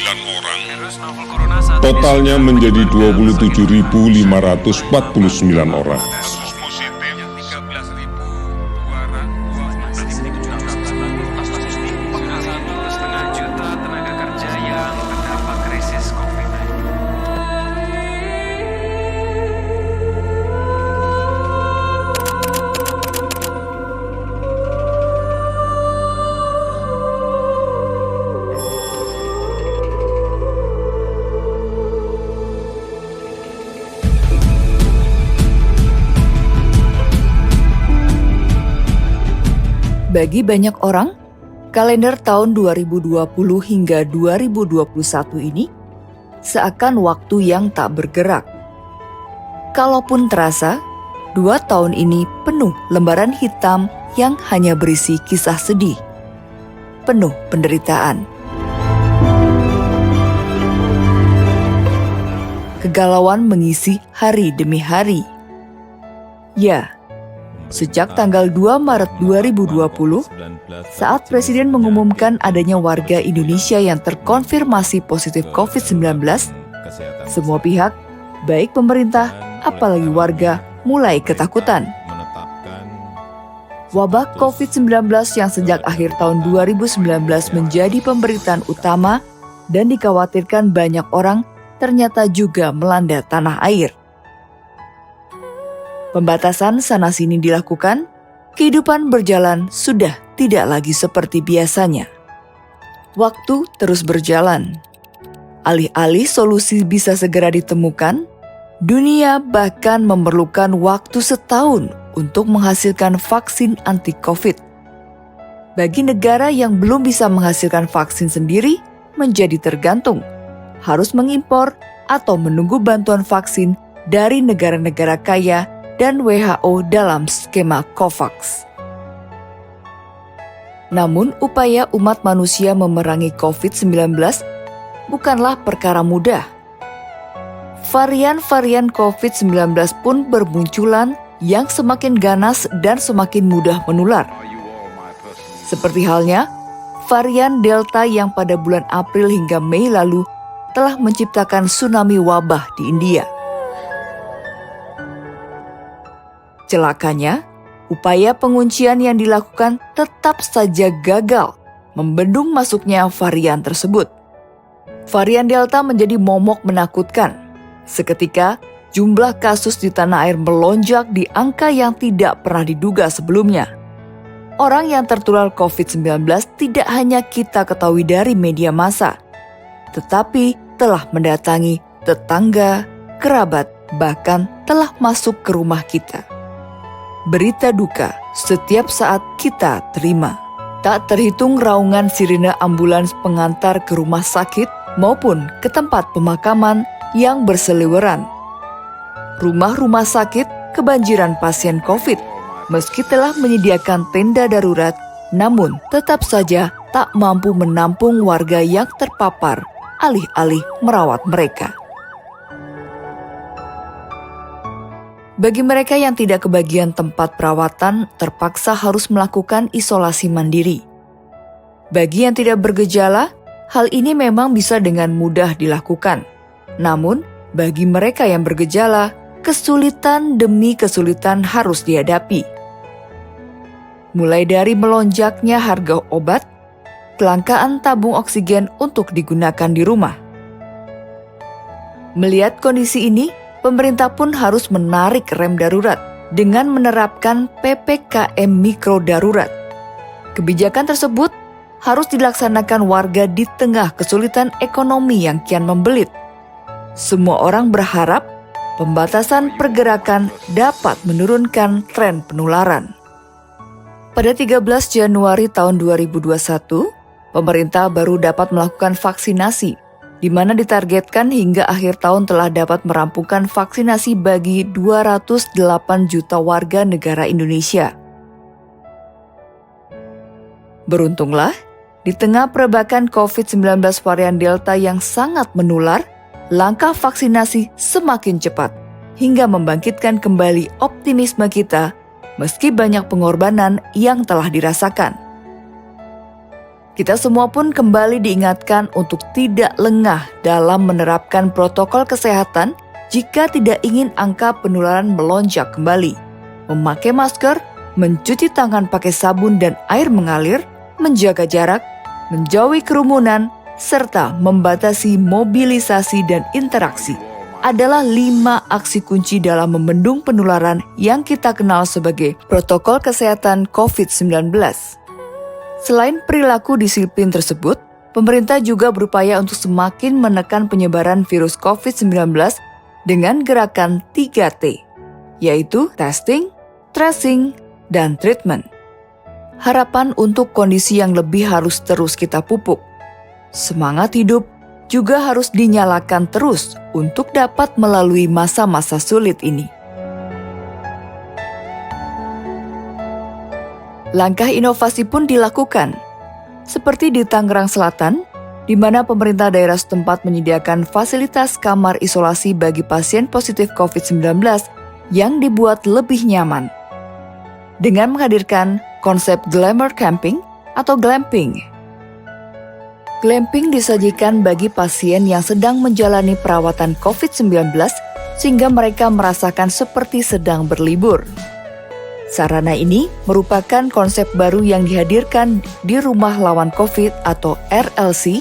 orang. Totalnya menjadi 27.549 orang. Kasus positif 1,5 juta tenaga kerja yang terdampak krisis COVID-19. Bagi banyak orang, kalender tahun 2020 hingga 2021 ini seakan waktu yang tak bergerak. Kalaupun terasa, 2 tahun ini penuh lembaran hitam yang hanya berisi kisah sedih, penuh penderitaan. Kegalauan mengisi hari demi hari. Ya, sejak tanggal 2 Maret 2020, saat Presiden mengumumkan adanya warga Indonesia yang terkonfirmasi positif COVID-19, semua pihak, baik pemerintah, apalagi warga, mulai ketakutan. Wabah COVID-19 yang sejak akhir tahun 2019 menjadi pemberitaan utama dan dikhawatirkan banyak orang ternyata juga melanda tanah air. Pembatasan sana-sini dilakukan, kehidupan berjalan sudah tidak lagi seperti biasanya. Waktu terus berjalan. Alih-alih solusi bisa segera ditemukan, dunia bahkan memerlukan waktu setahun untuk menghasilkan vaksin anti-COVID. Bagi negara yang belum bisa menghasilkan vaksin sendiri, menjadi tergantung, harus mengimpor atau menunggu bantuan vaksin dari negara-negara kaya dan WHO dalam skema COVAX. Namun, upaya umat manusia memerangi COVID-19 bukanlah perkara mudah. Varian-varian COVID-19 pun bermunculan yang semakin ganas dan semakin mudah menular. Seperti halnya, varian Delta yang pada bulan April hingga Mei lalu telah menciptakan tsunami wabah di India. Celakanya, upaya penguncian yang dilakukan tetap saja gagal membendung masuknya varian tersebut. Varian Delta menjadi momok menakutkan. Seketika, jumlah kasus di tanah air melonjak di angka yang tidak pernah diduga sebelumnya. Orang yang tertular COVID-19 tidak hanya kita ketahui dari media massa, tetapi telah mendatangi tetangga, kerabat, bahkan telah masuk ke rumah kita. Berita duka setiap saat kita terima. Tak terhitung raungan sirine ambulans pengantar ke rumah sakit maupun ke tempat pemakaman yang berseliweran. Rumah-rumah sakit kebanjiran pasien COVID. Meski telah menyediakan tenda darurat, namun tetap saja tak mampu menampung warga yang terpapar, alih-alih merawat mereka. Bagi mereka yang tidak kebagian tempat perawatan, terpaksa harus melakukan isolasi mandiri. Bagi yang tidak bergejala, hal ini memang bisa dengan mudah dilakukan. Namun, bagi mereka yang bergejala, kesulitan demi kesulitan harus dihadapi. Mulai dari melonjaknya harga obat, kelangkaan tabung oksigen untuk digunakan di rumah. Melihat kondisi ini, pemerintah pun harus menarik rem darurat dengan menerapkan PPKM Mikro Darurat. Kebijakan tersebut harus dilaksanakan warga di tengah kesulitan ekonomi yang kian membelit. Semua orang berharap pembatasan pergerakan dapat menurunkan tren penularan. Pada 13 Januari tahun 2021, pemerintah baru dapat melakukan vaksinasi, di mana ditargetkan hingga akhir tahun telah dapat merampungkan vaksinasi bagi 208 juta warga negara Indonesia. Beruntunglah, di tengah perebakan COVID-19 varian Delta yang sangat menular, langkah vaksinasi semakin cepat hingga membangkitkan kembali optimisme kita meski banyak pengorbanan yang telah dirasakan. Kita semua pun kembali diingatkan untuk tidak lengah dalam menerapkan protokol kesehatan jika tidak ingin angka penularan melonjak kembali. Memakai masker, mencuci tangan pakai sabun dan air mengalir, menjaga jarak, menjauhi kerumunan, serta membatasi mobilisasi dan interaksi adalah 5 aksi kunci dalam membendung penularan yang kita kenal sebagai protokol kesehatan COVID-19. Selain perilaku disiplin tersebut, pemerintah juga berupaya untuk semakin menekan penyebaran virus COVID-19 dengan gerakan 3T, yaitu testing, tracing, dan treatment. Harapan untuk kondisi yang lebih harus terus kita pupuk. Semangat hidup juga harus dinyalakan terus untuk dapat melalui masa-masa sulit ini. Langkah inovasi pun dilakukan, seperti di Tangerang Selatan, di mana pemerintah daerah setempat menyediakan fasilitas kamar isolasi bagi pasien positif COVID-19 yang dibuat lebih nyaman. Dengan menghadirkan konsep glamour camping atau glamping. Glamping disajikan bagi pasien yang sedang menjalani perawatan COVID-19 sehingga mereka merasakan seperti sedang berlibur. Sarana ini merupakan konsep baru yang dihadirkan di Rumah Lawan COVID atau RLC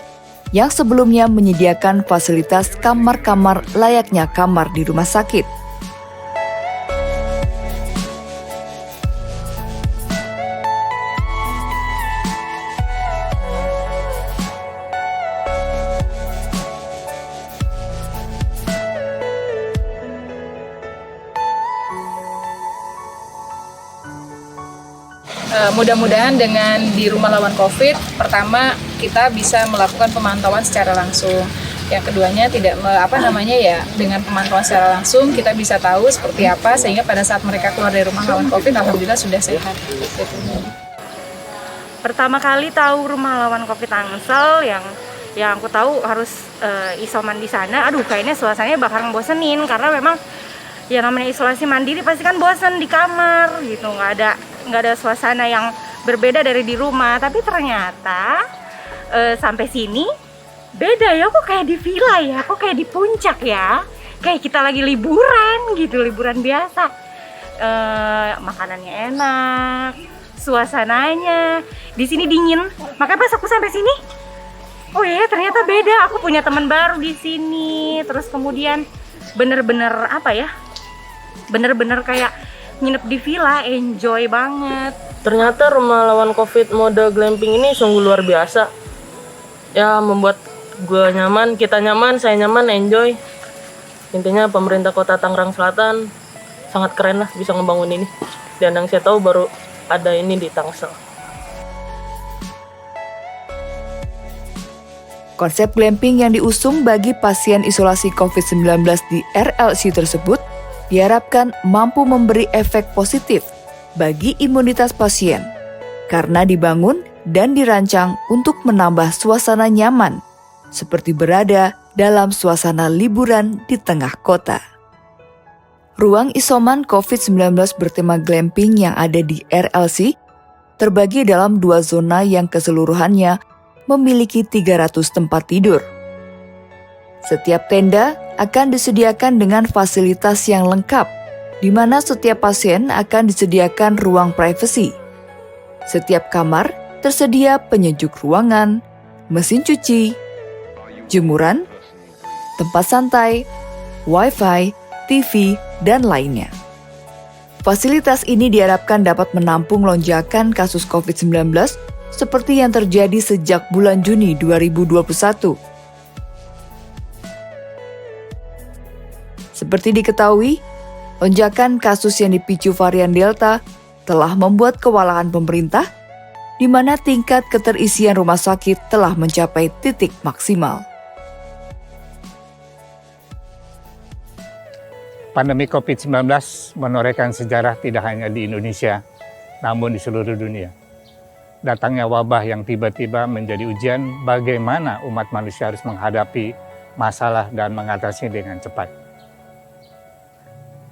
yang sebelumnya menyediakan fasilitas kamar-kamar layaknya kamar di rumah sakit. Mudah-mudahan dengan di Rumah Lawan COVID, pertama kita bisa melakukan pemantauan secara langsung. Yang keduanya dengan pemantauan secara langsung kita bisa tahu seperti apa sehingga pada saat mereka keluar dari Rumah Lawan COVID, alhamdulillah sudah sehat. Pertama kali tahu Rumah Lawan COVID Tangsel yang aku tahu harus isoman di sana. Aduh, kayaknya suasananya bakal ngebosenin karena memang ya namanya isolasi mandiri pasti kan bosen di kamar gitu, nggak ada suasana yang berbeda dari di rumah. Tapi ternyata sampai sini beda ya, kok kayak di villa ya, kok kayak di puncak ya, kayak kita lagi liburan gitu, liburan biasa. Makanannya enak, suasananya di sini dingin. Makanya pas aku sampai sini, oh iya ternyata beda. Aku punya teman baru di sini. Terus kemudian bener-bener kayak nginep di villa, enjoy banget. Ternyata Rumah Lawan COVID mode glamping ini sungguh luar biasa. Ya membuat gue nyaman, kita nyaman, saya nyaman, enjoy. Intinya pemerintah Kota Tangerang Selatan sangat keren lah bisa ngebangun ini. Dan yang saya tahu baru ada ini di Tangsel. Konsep glamping yang diusung bagi pasien isolasi COVID-19 di RLC tersebut diharapkan mampu memberi efek positif bagi imunitas pasien karena dibangun dan dirancang untuk menambah suasana nyaman seperti berada dalam suasana liburan di tengah kota. Ruang isoman COVID-19 bertema glamping yang ada di RLC terbagi dalam 2 zona yang keseluruhannya memiliki 300 tempat tidur. Setiap tenda akan disediakan dengan fasilitas yang lengkap, di mana setiap pasien akan disediakan ruang privasi. Setiap kamar tersedia penyejuk ruangan, mesin cuci, jemuran, tempat santai, wifi, TV, dan lainnya. Fasilitas ini diharapkan dapat menampung lonjakan kasus COVID-19 seperti yang terjadi sejak bulan Juni 2021. Seperti diketahui, lonjakan kasus yang dipicu varian Delta telah membuat kewalahan pemerintah, di mana tingkat keterisian rumah sakit telah mencapai titik maksimal. Pandemi COVID-19 menorehkan sejarah tidak hanya di Indonesia, namun di seluruh dunia. Datangnya wabah yang tiba-tiba menjadi ujian bagaimana umat manusia harus menghadapi masalah dan mengatasinya dengan cepat.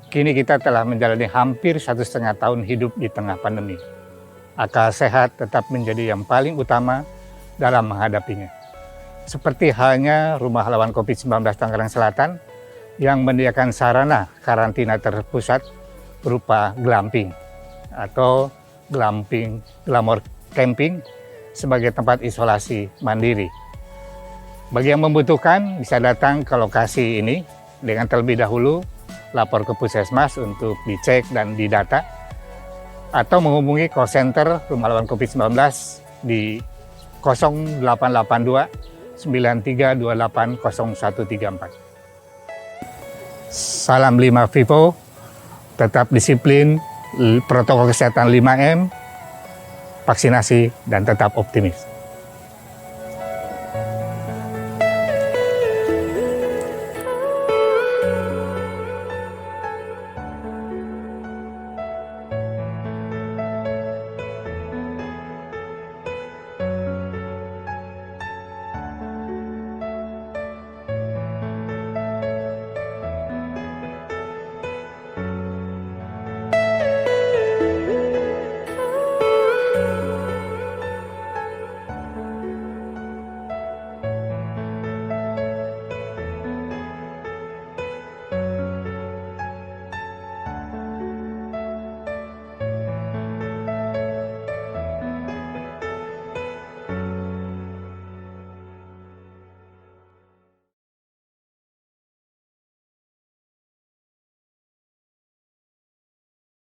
Kini kita telah menjalani hampir 1,5 tahun hidup di tengah pandemi. Akal sehat tetap menjadi yang paling utama dalam menghadapinya. Seperti halnya Rumah Lawan COVID-19 Tangerang Selatan yang menyediakan sarana karantina terpusat berupa glamping atau glamour camping sebagai tempat isolasi mandiri. Bagi yang membutuhkan bisa datang ke lokasi ini dengan terlebih dahulu lapor ke Puskesmas untuk dicek dan didata atau menghubungi call center Rumah Lawan COVID-19 di 0882 9328 0134. Salam 5 Vivo, tetap disiplin, protokol kesehatan 5M, vaksinasi, dan tetap optimis.